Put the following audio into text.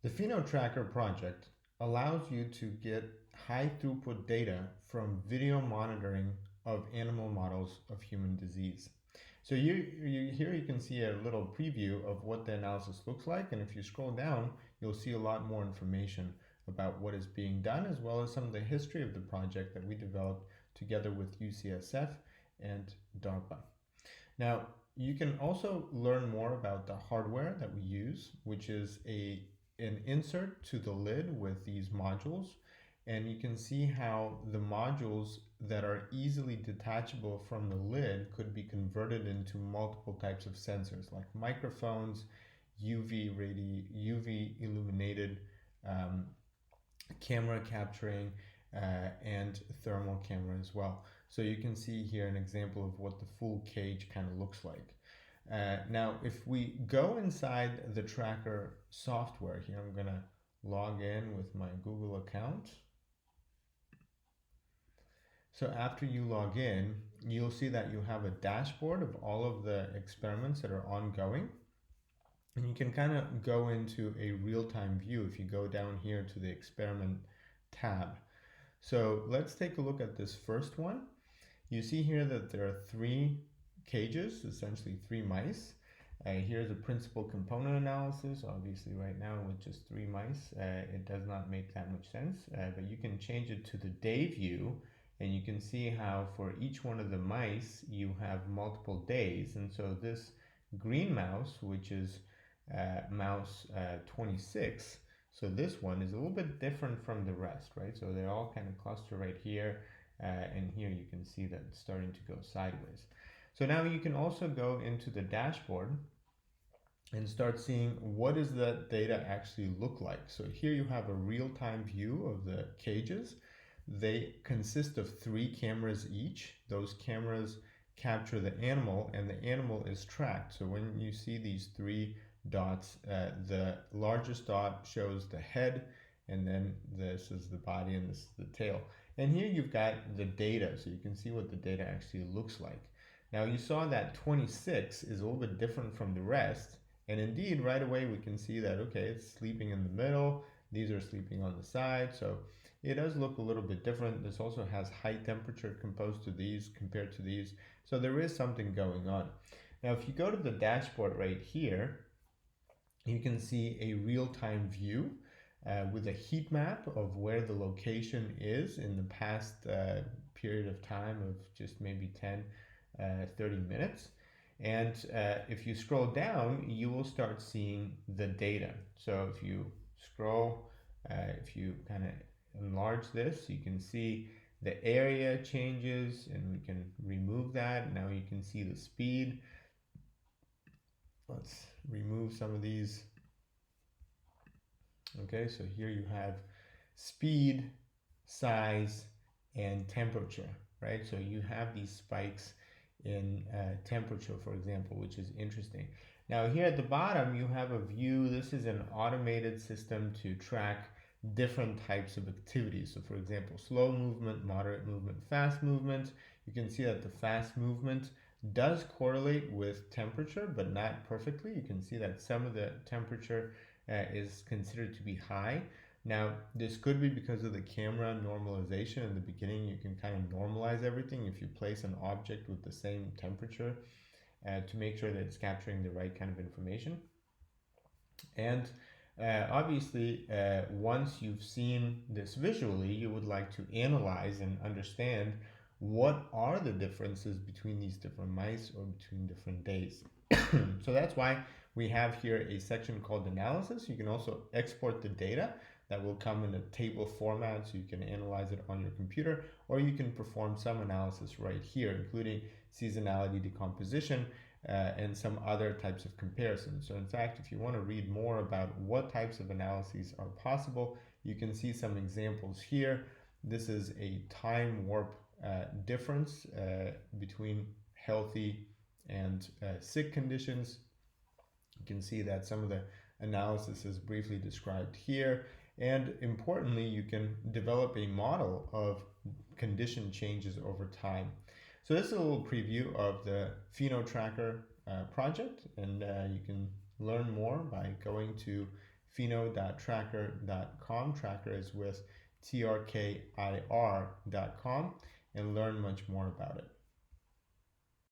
The PhenoTracker project allows you to get high throughput data from video monitoring of animal models of human disease. So here you can see a little preview of what the analysis looks like, and if you scroll down, you'll see a lot more information about what is being done, as well as some of the history of the project that we developed together with UCSF and DARPA. Now, you can also learn more about the hardware that we use, which is an insert to the lid with these modules. And you can see how the modules that are easily detachable from the lid could be converted into multiple types of sensors like microphones, UV illuminated camera capturing, and thermal camera as well. So you can see here an example of what the full cage kind of looks like. Now, if we go inside the tracker software here, I'm gonna log in with my Google account. So after you log in, you'll see that you have a dashboard of all of the experiments that are ongoing. And you can kind of go into a real-time view if you go down here to the experiment tab. So let's take a look at this first one. You see here that there are 3 cages, essentially 3 mice. Here's a principal component analysis. Obviously right now with just 3 mice, it does not make that much sense, but you can change it to the day view, and you can see how for each one of the mice you have multiple days. And so this green mouse, which is mouse 26, so this one is a little bit different from the rest, right? So they all kind of cluster right here, and here you can see that it's starting to go sideways. So now you can also go into the dashboard and start seeing what does that data actually look like. So here you have a real-time view of the cages. They consist of 3 cameras each. Those cameras capture the animal, and the animal is tracked. So when you see these 3 dots, the largest dot shows the head, and then this is the body, and this is the tail. And here you've got the data, so you can see what the data actually looks like. Now you saw that 26 is a little bit different from the rest, and indeed right away we can see that, okay, it's sleeping in the middle, these are sleeping on the side, so it does look a little bit different. This also has high temperature composed to these compared to these, so there is something going on. Now if you go to the dashboard right here, you can see a real-time view with a heat map of where the location is in the past period of time of just maybe 10-30 minutes. And if you scroll down, you will start seeing the data. So if you scroll, if you kind of enlarge this, you can see the area changes, and we can remove that. Now you can see the speed. Let's remove some of these. Okay, so here you have speed, size, and temperature, right? So you have these spikes in temperature, for example, which is interesting. Now here at the bottom, you have a view. This is an automated system to track different types of activities. So for example, slow movement, moderate movement, fast movement. You can see that the fast movement does correlate with temperature, but not perfectly. You can see that some of the temperature is considered to be high. Now, this could be because of the camera normalization. In the beginning, you can kind of normalize everything if you place an object with the same temperature to make sure that it's capturing the right kind of information. And obviously, once you've seen this visually, you would like to analyze and understand what are the differences between these different mice or between different days. So that's why we have here a section called analysis. You can also export the data that will come in a table format, so you can analyze it on your computer, or you can perform some analysis right here, including seasonality decomposition and some other types of comparisons. So in fact, if you want to read more about what types of analyses are possible, you can see some examples here. This is a time warp difference between healthy and sick conditions. You can see that some of the analysis is briefly described here. And importantly, you can develop a model of condition changes over time. So this is a little preview of the PhenoTracker project, and you can learn more by going to pheno.tracker.com. Tracker is with TRKIR.com, and learn much more about it.